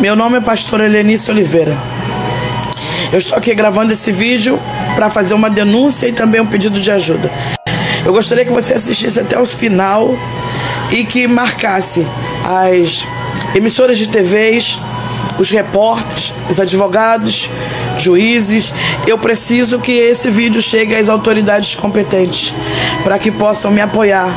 Meu nome é pastora Helenice Oliveira. Eu estou aqui gravando esse vídeo para fazer uma denúncia e também um pedido de ajuda. Eu gostaria que você assistisse até o final e que marcasse as emissoras de TVs, os repórteres, os advogados, juízes. Eu preciso que esse vídeo chegue às autoridades competentes para que possam me apoiar.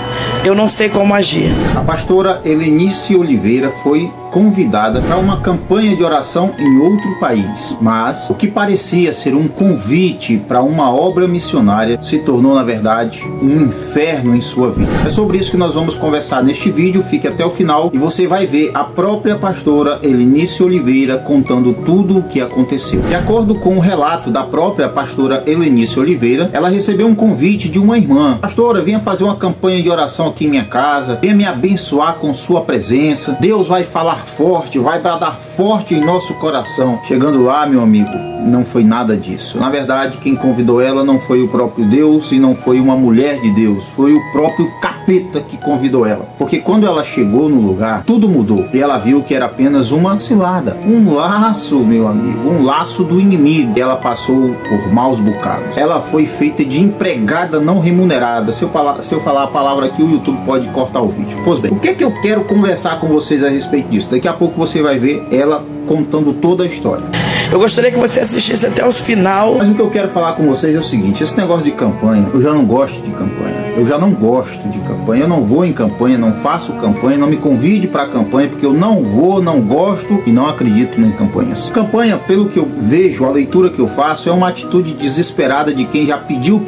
Eu não sei como agir. A pastora Helenice Oliveira foi convidada para uma campanha de oração em outro país, mas o que parecia ser um convite para uma obra missionária se tornou, na verdade, um inferno em sua vida. É sobre isso que nós vamos conversar neste vídeo. Fique até o final e você vai ver a própria pastora Helenice Oliveira contando tudo o que aconteceu. De acordo com o relato da própria pastora Helenice Oliveira, ela recebeu um convite de uma irmã. Pastora, venha fazer uma campanha de oração aqui em minha casa, venha me abençoar com sua presença, Deus vai falar forte, vai bradar forte em nosso coração. Chegando lá, meu amigo, não foi nada disso. Na verdade, quem convidou ela não foi o próprio Deus e não foi uma mulher de Deus, foi o próprio capeta que convidou ela. Porque quando ela chegou no lugar, tudo mudou e ela viu que era apenas uma cilada, um laço, meu amigo, um laço do inimigo. Ela passou por maus bocados. Ela foi feita de empregada não remunerada. Se eu falar a palavra aqui, o YouTube pode cortar o vídeo. Pois bem, o que é que eu quero conversar com vocês a respeito disso? Daqui a pouco você vai ver ela contando toda a história. Eu gostaria que você assistisse até o final. Mas o que eu quero falar com vocês é o seguinte: esse negócio de campanha, eu já não gosto de campanha. Eu já não gosto de campanha. Eu não vou em campanha, não faço campanha, não me convide para campanha, porque eu não vou, não gosto e não acredito em campanhas. Campanha, pelo que eu vejo, a leitura que eu faço, é uma atitude desesperada de quem já pediu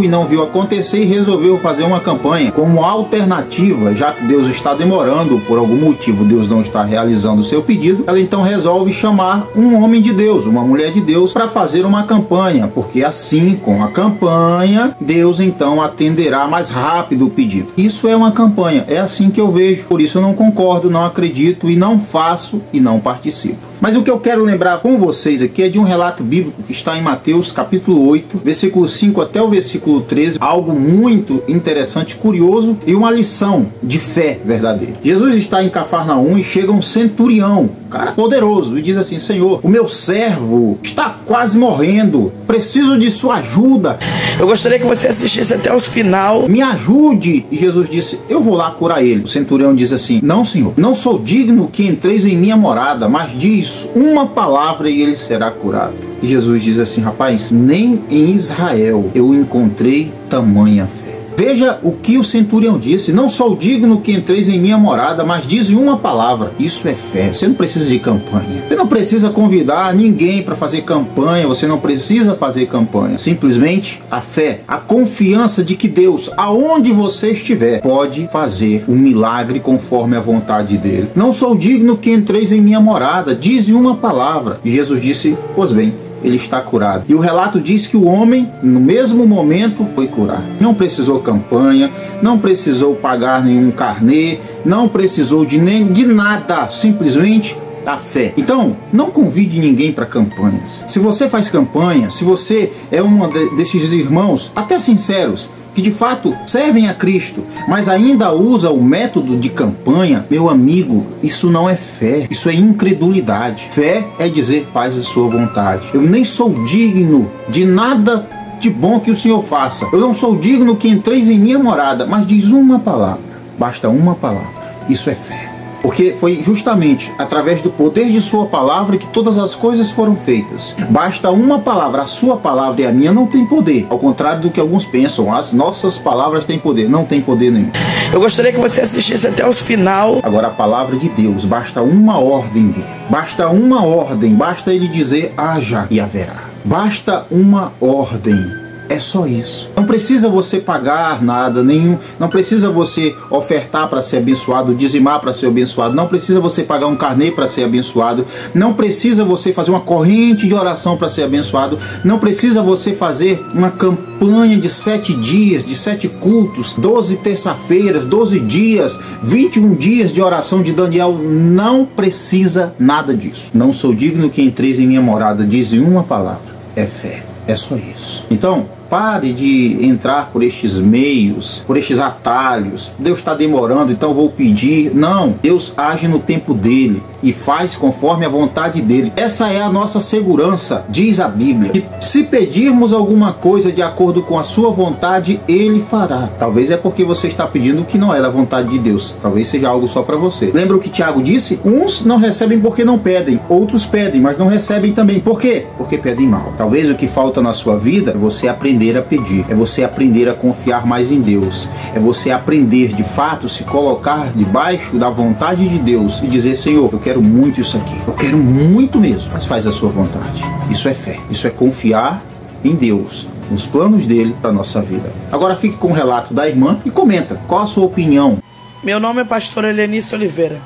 e não viu acontecer e resolveu fazer uma campanha como alternativa, já que Deus está demorando, por algum motivo Deus não está realizando o seu pedido. Ela então resolve chamar um homem de Deus, uma mulher de Deus, para fazer uma campanha, porque assim, com a campanha, Deus então atenderá mais rápido o pedido. Isso é uma campanha, é assim que eu vejo. Por isso eu não concordo, não acredito e não faço e não participo. Mas o que eu quero lembrar com vocês aqui é de um relato bíblico que está em Mateus capítulo 8, versículo 5 até o versículo 13, algo muito interessante, curioso e uma lição de fé verdadeira. Jesus está em Cafarnaum e chega um centurião, cara poderoso, e diz assim: Senhor, o meu servo está quase morrendo, preciso de sua ajuda. Eu gostaria que você assistisse até o final. Me ajude. E Jesus disse: eu vou lá curar ele. O centurião diz assim: não, Senhor, não sou digno que entreis em minha morada, mas diz uma palavra e ele será curado. E Jesus diz assim: rapaz, nem em Israel eu encontrei tamanha fé. Veja o que o centurião disse: não sou digno que entreis em minha morada, mas diz uma palavra. Isso é fé. Você não precisa de campanha. Você não precisa convidar ninguém para fazer campanha. Você não precisa fazer campanha. Simplesmente a fé, a confiança de que Deus, aonde você estiver, pode fazer um milagre conforme a vontade dele. Não sou digno que entreis em minha morada, diz uma palavra. E Jesus disse: pois bem, ele está curado. E o relato diz que o homem, no mesmo momento, foi curado. Não precisou campanha, não precisou pagar nenhum carnê, não precisou de nada, simplesmente a fé. Então, não convide ninguém para campanhas. Se você faz campanha, se você é um desses irmãos, até sinceros, que de fato servem a Cristo, mas ainda usa o método de campanha, meu amigo, isso não é fé, isso é incredulidade. Fé é dizer: faz a sua vontade. Eu nem sou digno de nada de bom que o Senhor faça. Eu não sou digno que entreis em minha morada, mas diz uma palavra. Basta uma palavra. Isso é fé. Porque foi justamente através do poder de sua palavra que todas as coisas foram feitas. Basta uma palavra. A sua palavra e a minha não tem poder. Ao contrário do que alguns pensam, as nossas palavras têm poder. Não tem poder nenhum. Eu gostaria que você assistisse até o final. Agora, a palavra de Deus, basta uma ordem dele. Basta uma ordem. Basta ele dizer: haja e haverá. Basta uma ordem. É só isso. Não precisa você pagar nada, não precisa você ofertar para ser abençoado, dizimar para ser abençoado, não precisa você pagar um carnê para ser abençoado, não precisa você fazer uma corrente de oração para ser abençoado, não precisa você fazer uma campanha de 7 dias, de 7 cultos, 12 terça-feiras, 12 dias, 21 dias de oração de Daniel. Não precisa nada disso. Não sou digno que entreis em minha morada, diz uma palavra: é fé. É só isso. Então, pare de entrar por estes meios, por estes atalhos. Deus está demorando, então vou pedir. Não, Deus age no tempo dele. e faz conforme a vontade dele. Essa é a nossa segurança, diz a Bíblia, que se pedirmos alguma coisa de acordo com a sua vontade, ele fará. Talvez é porque você está pedindo o que não é da vontade de Deus, talvez seja algo só para você. Lembra o que Tiago disse? Uns não recebem porque não pedem, outros pedem, mas não recebem também. Por quê? Porque pedem mal. Talvez o que falta na sua vida é você aprender a pedir, é você aprender a confiar mais em Deus, é você aprender de fato se colocar debaixo da vontade de Deus e dizer: Senhor, eu quero muito isso aqui, eu quero muito mesmo, mas faz a sua vontade. Isso é fé, isso é confiar em Deus, nos planos dele para a nossa vida. Agora fique com o relato da irmã e comenta qual a sua opinião. Meu nome é pastor Helenice Oliveira.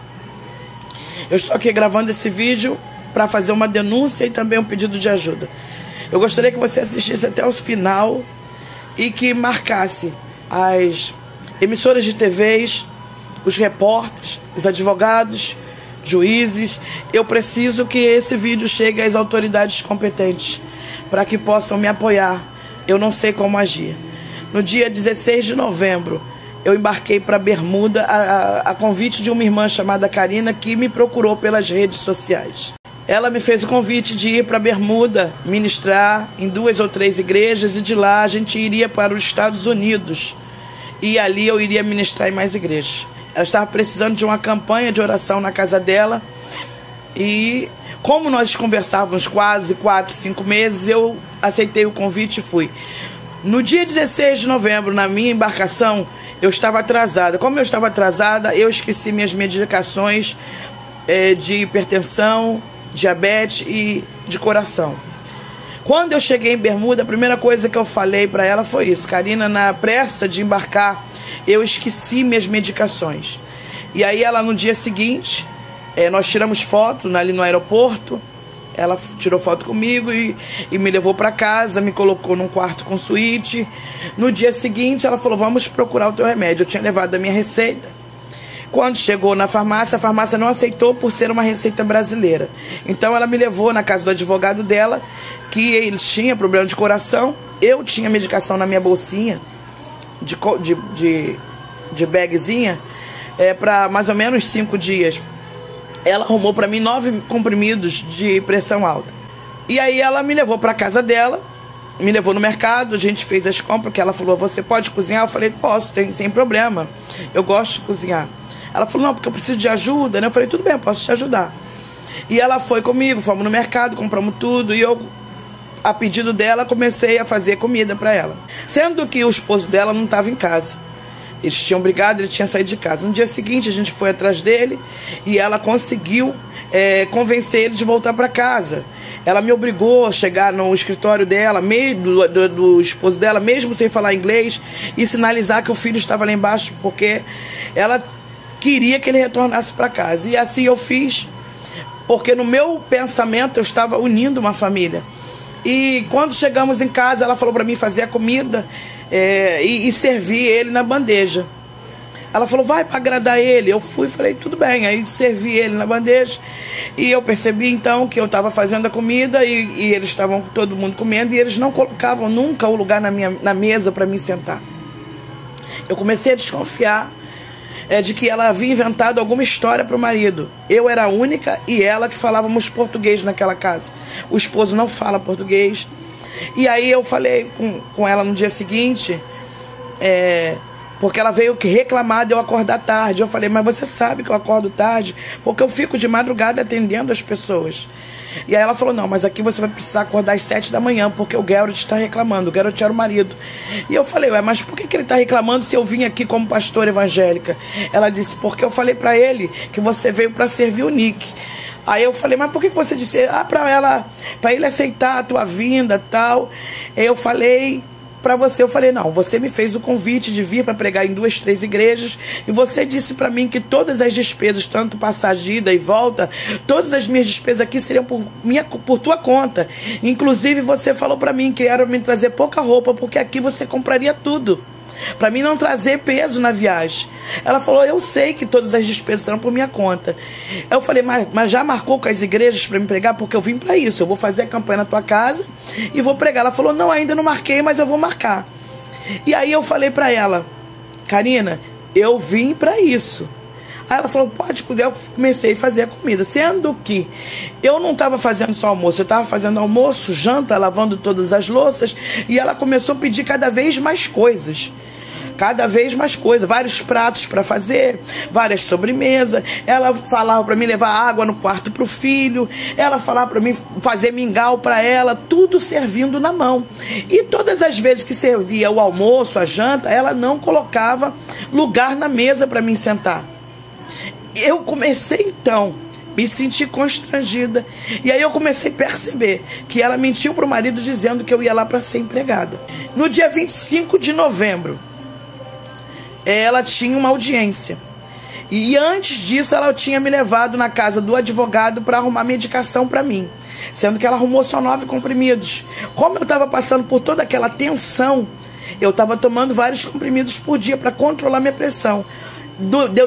Eu estou aqui gravando esse vídeo para fazer uma denúncia e também um pedido de ajuda. Eu gostaria que você assistisse até o final e que marcasse as emissoras de TVs, os repórteres, os advogados, juízes. Eu preciso que esse vídeo chegue às autoridades competentes para que possam me apoiar. Eu não sei como agir. No dia 16 de novembro, eu embarquei para Bermuda a convite de uma irmã chamada Karina, que me procurou pelas redes sociais. Ela me fez o convite de ir para Bermuda, ministrar em 2 ou 3 igrejas, e de lá a gente iria para os Estados Unidos. E ali eu iria ministrar em mais igrejas. Ela estava precisando de uma campanha de oração na casa dela. E como nós conversávamos quase 4, 5 meses, eu aceitei o convite e fui. No dia 16 de novembro, na minha embarcação, eu estava atrasada. Como eu estava atrasada, eu esqueci minhas medicações de hipertensão, diabetes e de coração. Quando eu cheguei em Bermuda, a primeira coisa que eu falei para ela foi isso: Karina, na pressa de embarcar, eu esqueci minhas medicações. E aí ela, no dia seguinte, nós tiramos foto ali no aeroporto. Ela tirou foto comigo e me levou para casa, me colocou num quarto com suíte. No dia seguinte ela falou: vamos procurar o teu remédio. Eu tinha levado a minha receita. Quando chegou na farmácia, a farmácia não aceitou por ser uma receita brasileira. Então ela me levou na casa do advogado dela, que ele tinha problema de coração. Eu tinha medicação na minha bolsinha de bagzinha para mais ou menos 5 dias. Ela arrumou para mim 9 comprimidos de pressão alta. E aí ela me levou para casa dela, me levou no mercado, a gente fez as compras, que ela falou: você pode cozinhar? Eu falei: posso, sem problema, eu gosto de cozinhar. Ela falou: não, porque eu preciso de ajuda, né? Eu falei: tudo bem, eu posso te ajudar. E ela foi comigo, fomos no mercado, compramos tudo, e eu, a pedido dela, comecei a fazer comida para ela. Sendo que o esposo dela não estava em casa. Eles tinham brigado, ele tinha saído de casa. No dia seguinte a gente foi atrás dele e ela conseguiu convencer ele de voltar para casa. Ela me obrigou a chegar no escritório dela, do esposo dela, mesmo sem falar inglês, e sinalizar que o filho estava lá embaixo, porque ela queria que ele retornasse para casa. E assim eu fiz, porque no meu pensamento eu estava unindo uma família. E quando chegamos em casa, ela falou para mim fazer a comida e servir ele na bandeja. Ela falou: vai para agradar ele. Eu fui e falei: tudo bem. Aí servi ele na bandeja. E eu percebi então que eu estava fazendo a comida e eles estavam todo mundo comendo, e eles não colocavam nunca o lugar na mesa para mim sentar. Eu comecei a desconfiar de que ela havia inventado alguma história para o marido. Eu era a única e ela que falávamos português naquela casa. O esposo não fala português. E aí eu falei com ela no dia seguinte, porque ela veio reclamar de eu acordar tarde. Eu falei: mas você sabe que eu acordo tarde porque eu fico de madrugada atendendo as pessoas. E aí ela falou: não, mas aqui você vai precisar acordar às 7 da manhã, porque o Geralt está reclamando. O Geralt era o marido. E eu falei: mas por que ele está reclamando se eu vim aqui como pastora evangélica? Ela disse: porque eu falei para ele que você veio para servir o Nick. Aí eu falei: mas por que você disse? Para ele aceitar a tua vinda e tal. Eu falei para você, não, você me fez o convite de vir para pregar em 2, 3 igrejas, e você disse para mim que todas as despesas, tanto passagem de ida e volta, todas as minhas despesas aqui seriam por tua conta. Inclusive você falou para mim que era me trazer pouca roupa, porque aqui você compraria tudo, para mim não trazer peso na viagem. Ela falou: eu sei que todas as despesas serão por minha conta. Eu falei: mas já marcou com as igrejas para me pregar? Porque eu vim para isso, eu vou fazer a campanha na tua casa e vou pregar. Ela falou: não, ainda não marquei, mas eu vou marcar. E aí eu falei para ela: Karina, eu vim para isso. Aí ela falou, pode cozinhar. Eu comecei a fazer a comida, sendo que eu não estava fazendo só almoço, eu estava fazendo almoço, janta, lavando todas as louças, e ela começou a pedir cada vez mais coisas. Vários pratos para fazer, várias sobremesas. Ela falava para mim levar água no quarto para o filho, ela falava para mim fazer mingau para ela, tudo servindo na mão. E todas as vezes que servia o almoço, a janta, ela não colocava lugar na mesa para mim sentar. Eu comecei então me senti constrangida. E aí eu comecei a perceber que ela mentiu para o marido dizendo que eu ia lá para ser empregada. No dia 25 de novembro, ela tinha uma audiência. E antes disso, ela tinha me levado na casa do advogado para arrumar medicação para mim. Sendo que ela arrumou só 9 comprimidos. Como eu estava passando por toda aquela tensão, eu estava tomando vários comprimidos por dia para controlar minha pressão.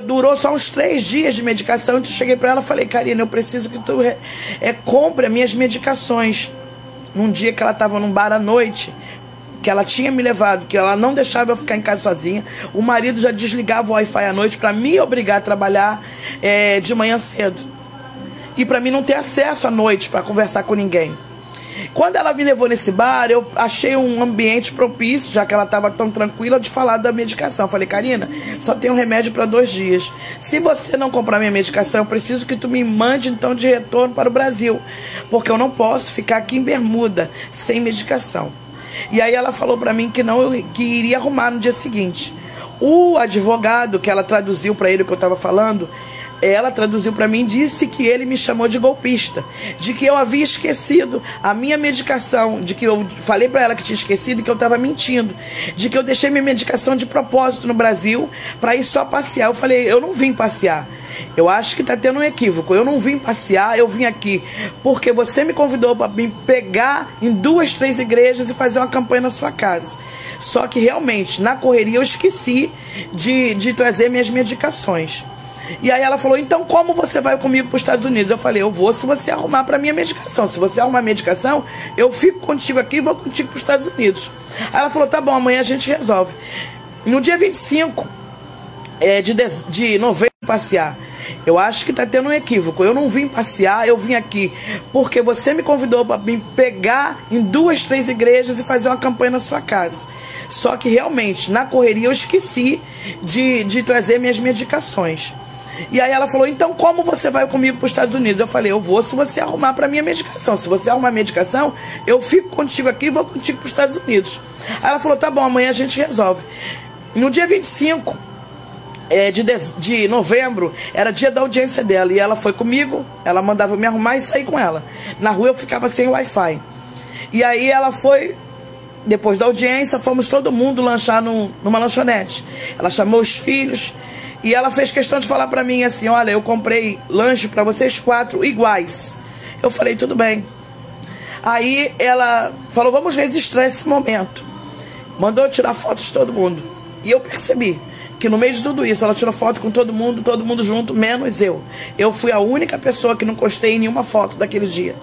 Durou só uns 3 dias de medicação. Então eu cheguei para ela e falei, Karina, eu preciso que tu compre as minhas medicações. Num dia que ela estava num bar à noite, que ela tinha me levado, que ela não deixava eu ficar em casa sozinha. O marido já desligava o Wi-Fi à noite para me obrigar a trabalhar de manhã cedo. E para mim não ter acesso à noite para conversar com ninguém. Quando ela me levou nesse bar, eu achei um ambiente propício, já que ela estava tão tranquila, de falar da medicação. Eu falei, Karina, só tem um remédio para 2 dias. Se você não comprar minha medicação, eu preciso que tu me mande então de retorno para o Brasil, porque eu não posso ficar aqui em Bermuda sem medicação. E aí ela falou para mim que iria arrumar no dia seguinte. O advogado que ela traduziu para ele o que eu estava falando, ela traduziu para mim e disse que ele me chamou de golpista, de que eu havia esquecido a minha medicação, de que eu falei para ela que tinha esquecido e que eu estava mentindo, de que eu deixei minha medicação de propósito no Brasil para ir só passear. Eu falei, eu não vim passear. Eu acho que está tendo um equívoco. Eu não vim passear, eu vim aqui porque você me convidou para me pegar em 2, 3 igrejas e fazer uma campanha na sua casa. Só que realmente, na correria, eu esqueci de trazer minhas medicações. E aí ela falou, então como você vai comigo para os Estados Unidos? Eu falei, eu vou se você arrumar para minha medicação. Se você arrumar a medicação, eu fico contigo aqui e vou contigo para os Estados Unidos. Aí ela falou, tá bom, amanhã a gente resolve. No dia 25 de novembro, passear. Eu acho que está tendo um equívoco. Eu não vim passear, eu vim aqui porque você me convidou para me pegar em 2, 3 igrejas e fazer uma campanha na sua casa. Só que realmente, na correria, eu esqueci de trazer minhas medicações. E aí ela falou, então como você vai comigo para os Estados Unidos? Eu falei, eu vou se você arrumar para minha medicação. Se você arrumar a medicação, eu fico contigo aqui e vou contigo para os Estados Unidos. Aí ela falou, tá bom, amanhã a gente resolve. No dia 25 de novembro, era dia da audiência dela. E ela foi comigo, ela mandava me arrumar e sair com ela. Na rua eu ficava sem Wi-Fi. E aí ela foi... Depois da audiência, fomos todo mundo lanchar numa lanchonete. Ela chamou os filhos e ela fez questão de falar pra mim assim, olha, eu comprei lanche pra vocês 4 iguais. Eu falei, tudo bem. Aí ela falou, vamos registrar esse momento. Mandou tirar fotos de todo mundo. E eu percebi que no meio de tudo isso, ela tirou foto com todo mundo junto, menos eu. Eu fui a única pessoa que não postei nenhuma foto daquele dia.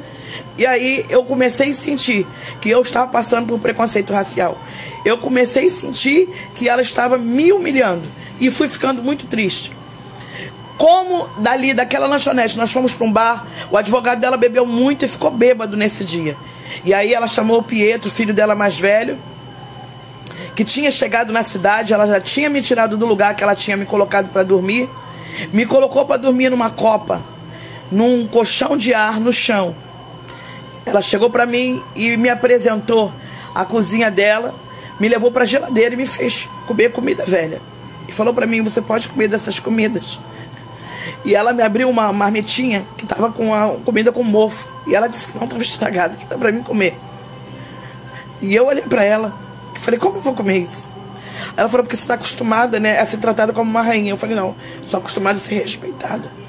E aí eu comecei a sentir que eu estava passando por preconceito racial. Eu comecei a sentir que ela estava me humilhando. E fui ficando muito triste. Como daquela lanchonete, nós fomos para um bar, o advogado dela bebeu muito e ficou bêbado nesse dia. E aí ela chamou o Pietro, filho dela mais velho, que tinha chegado na cidade. Ela já tinha me tirado do lugar que ela tinha me colocado para dormir. Me colocou para dormir numa copa, num colchão de ar no chão. Ela chegou para mim e me apresentou a cozinha dela, me levou para a geladeira e me fez comer comida velha. E falou para mim, você pode comer dessas comidas. E ela me abriu uma marmitinha que estava com a comida com mofo. E ela disse que não estava estragado, que era para mim comer. E eu olhei para ela e falei, como eu vou comer isso? Ela falou, porque você está acostumada, né, a ser tratada como uma rainha. Eu falei, não, sou acostumada a ser respeitada.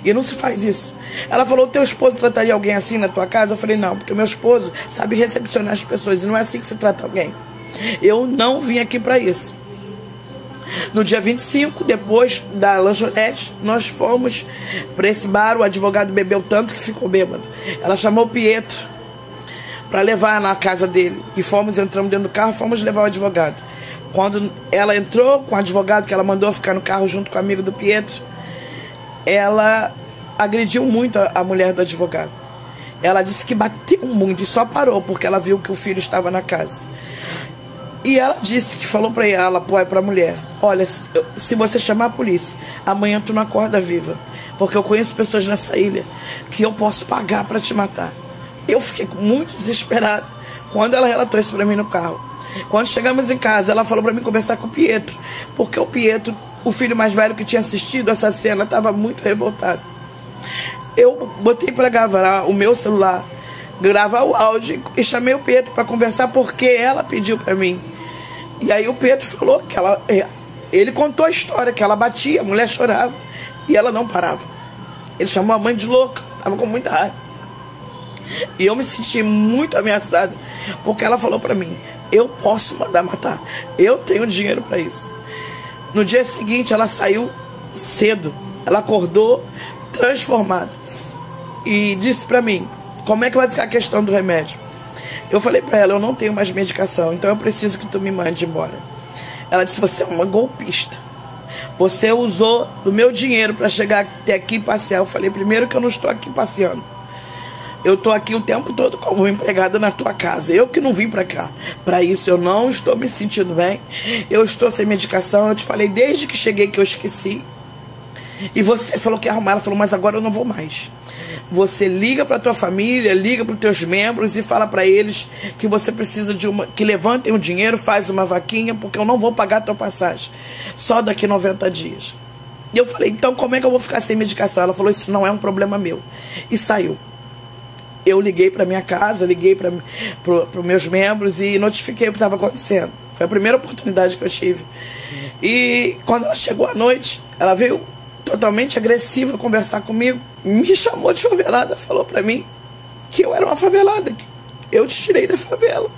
E não se faz isso. Ela falou, teu esposo trataria alguém assim na tua casa? Eu falei, não, porque o meu esposo sabe recepcionar as pessoas. E não é assim que se trata alguém. Eu não vim aqui para isso. No dia 25, depois da lanchonete, nós fomos para esse bar. O advogado bebeu tanto que ficou bêbado. Ela chamou o Pietro para levar na casa dele. E entramos dentro do carro, fomos levar o advogado. Quando ela entrou com o advogado, que ela mandou ficar no carro junto com o amigo do Pietro, ela agrediu muito a mulher do advogado. Ela disse que bateu muito e só parou porque ela viu que o filho estava na casa. E ela disse que falou para ela, para a mulher: olha, se você chamar a polícia, amanhã tu não acorda viva, porque eu conheço pessoas nessa ilha que eu posso pagar para te matar. Eu fiquei muito desesperada quando ela relatou isso para mim no carro. Quando chegamos em casa, ela falou para mim conversar com o Pietro, porque o Pietro, o filho mais velho que tinha assistido essa cena, estava muito revoltado. Eu botei para gravar o meu celular, gravar o áudio, e chamei o Pedro para conversar porque ela pediu para mim. E aí o Pedro falou que ele contou a história, que ela batia, a mulher chorava e ela não parava. Ele chamou a mãe de louca, estava com muita raiva. E eu me senti muito ameaçada, porque ela falou para mim: eu posso mandar matar, eu tenho dinheiro para isso. No dia seguinte ela saiu cedo, ela acordou transformada e disse para mim: como é que vai ficar a questão do remédio? Eu falei para ela: eu não tenho mais medicação, então eu preciso que tu me mande embora. Ela disse: você é uma golpista, você usou do meu dinheiro para chegar até aqui e passear. Eu falei: primeiro que eu não estou aqui passeando, eu estou aqui o tempo todo como empregada na tua casa, eu que não vim para cá. Para isso eu não estou me sentindo bem, eu estou sem medicação, eu te falei desde que cheguei que eu esqueci. E você falou que ia arrumar. Ela falou: mas agora eu não vou mais. Você liga para tua família, liga para os teus membros e fala para eles que você precisa que levantem o dinheiro, faz uma vaquinha, porque eu não vou pagar a tua passagem só daqui 90 dias. E eu falei: então como é que eu vou ficar sem medicação? Ela falou: isso não é um problema meu. E saiu. Eu liguei para minha casa, liguei para os meus membros e notifiquei o que estava acontecendo. Foi a primeira oportunidade que eu tive. E quando ela chegou à noite, ela veio totalmente agressiva conversar comigo, me chamou de favelada, falou pra mim que eu era uma favelada, que eu te tirei da favela,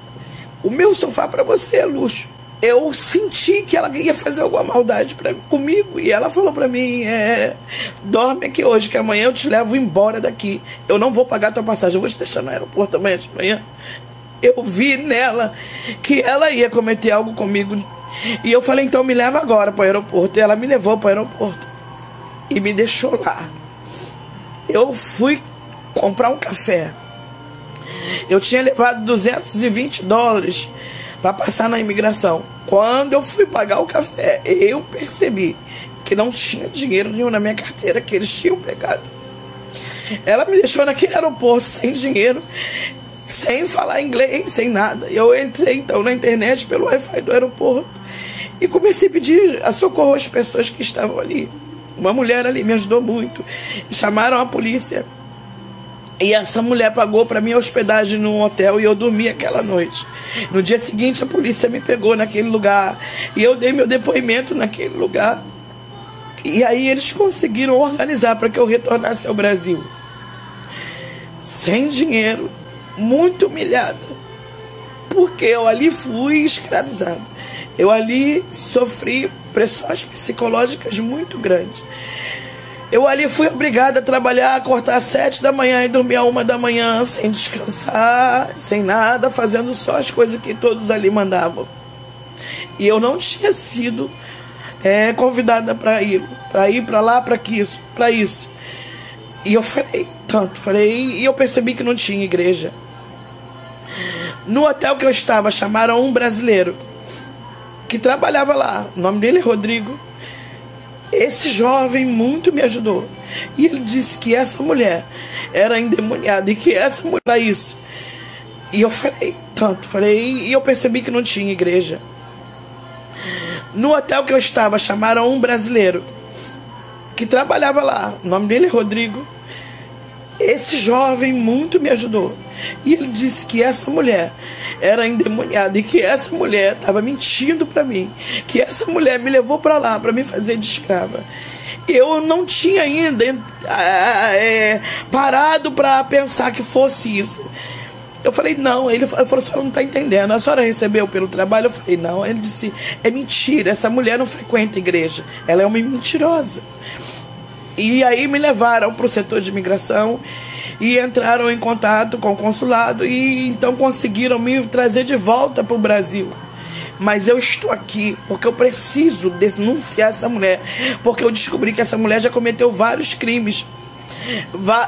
o meu sofá pra você é luxo. Eu senti que ela ia fazer alguma maldade comigo, e ela falou pra mim: dorme aqui hoje, que amanhã eu te levo embora daqui, eu não vou pagar tua passagem, eu vou te deixar no aeroporto amanhã de manhã. Eu vi nela que ela ia cometer algo comigo, e eu falei: então me leva agora para o aeroporto. E ela me levou para o aeroporto e me deixou lá. Eu fui comprar um café. Eu tinha levado $220 para passar na imigração. Quando eu fui pagar o café, eu percebi que não tinha dinheiro nenhum na minha carteira, que eles tinham pegado. Ela me deixou naquele aeroporto sem dinheiro, sem falar inglês, sem nada. Eu entrei então na internet pelo Wi-Fi do aeroporto e comecei a pedir a socorro às pessoas que estavam ali. Uma mulher ali me ajudou muito. Chamaram a polícia e essa mulher pagou para minha hospedagem num hotel e eu dormi aquela noite. No dia seguinte a polícia me pegou naquele lugar e eu dei meu depoimento naquele lugar. E aí eles conseguiram organizar para que eu retornasse ao Brasil. Sem dinheiro, muito humilhada, porque eu ali fui escravizada. Eu ali sofri pressões psicológicas muito grandes. Eu ali fui obrigada a trabalhar, acordar às 7 da manhã e dormir à 1 da manhã, sem descansar, sem nada, fazendo só as coisas que todos ali mandavam. E eu não tinha sido convidada para ir para lá, para isso. E eu falei e eu percebi que não tinha igreja. No hotel que eu estava, chamaram um brasileiro que trabalhava lá, o nome dele é Rodrigo. Esse jovem muito me ajudou. E ele disse que essa mulher era endemoniada e que essa mulher era isso. E eu falei e eu percebi que não tinha igreja. No hotel que eu estava, chamaram um brasileiro que trabalhava lá, o nome dele é Rodrigo. Esse jovem muito me ajudou. E ele disse que essa mulher era endemoniada e que essa mulher estava mentindo para mim, que essa mulher me levou para lá para me fazer de escrava. Eu não tinha ainda parado para pensar que fosse isso. Eu falei: não. Ele falou: a senhora não está entendendo, a senhora recebeu pelo trabalho? Eu falei: não. Ele disse: é mentira, essa mulher não frequenta igreja, ela é uma mentirosa. E aí me levaram para o setor de imigração e entraram em contato com o consulado e então conseguiram me trazer de volta para o Brasil. mas eu estou aqui porque eu preciso denunciar essa mulher, porque eu descobri que essa mulher já cometeu vários crimes.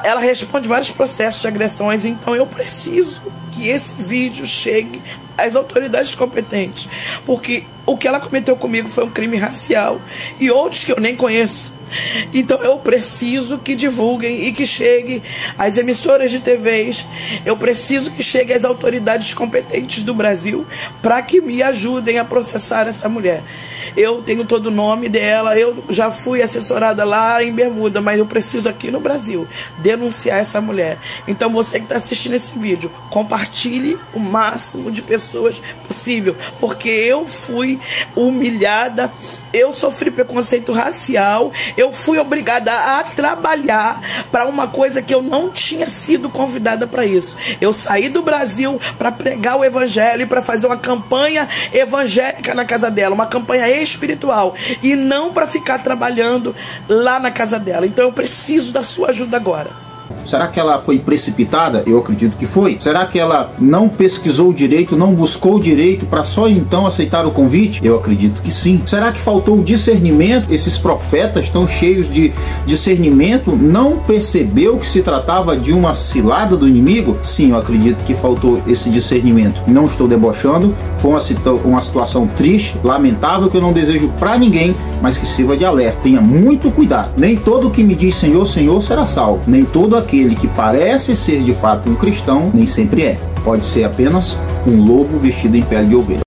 Ela responde vários processos de agressões, então eu preciso que esse vídeo chegue às autoridades competentes, porque o que ela cometeu comigo foi um crime racial e outros que eu nem conheço. Então eu preciso que divulguem e que chegue às emissoras de TVs. Eu preciso que chegue às autoridades competentes do Brasil para que me ajudem a processar essa mulher. Eu tenho todo o nome dela, eu já fui assessorada lá em Bermuda, mas eu preciso aqui no Brasil denunciar essa mulher. Então você que está assistindo esse vídeo, compartilhe o máximo de pessoas possível, porque eu fui humilhada, eu sofri preconceito racial, eu fui obrigada a trabalhar para uma coisa que eu não tinha sido convidada para isso. Eu saí do Brasil para pregar o evangelho e para fazer uma campanha evangélica na casa dela, uma campanha espiritual, e não para ficar trabalhando lá na casa dela. Então eu preciso da sua ajuda agora. Será que ela foi precipitada? Eu acredito que foi. Será que ela não pesquisou direito, não buscou direito para só então aceitar o convite? Eu acredito que sim. Será que faltou discernimento? Esses profetas tão cheios de discernimento não percebeu que se tratava de uma cilada do inimigo? Sim, eu acredito que faltou esse discernimento. Não estou debochando, foi uma situação triste, lamentável, que eu não desejo para ninguém, mas que sirva de alerta. Tenha muito cuidado. Nem todo que me diz Senhor, Senhor será salvo. Nem todo aquele que parece ser de fato um cristão, nem sempre é. Pode ser apenas um lobo vestido em pele de ovelha.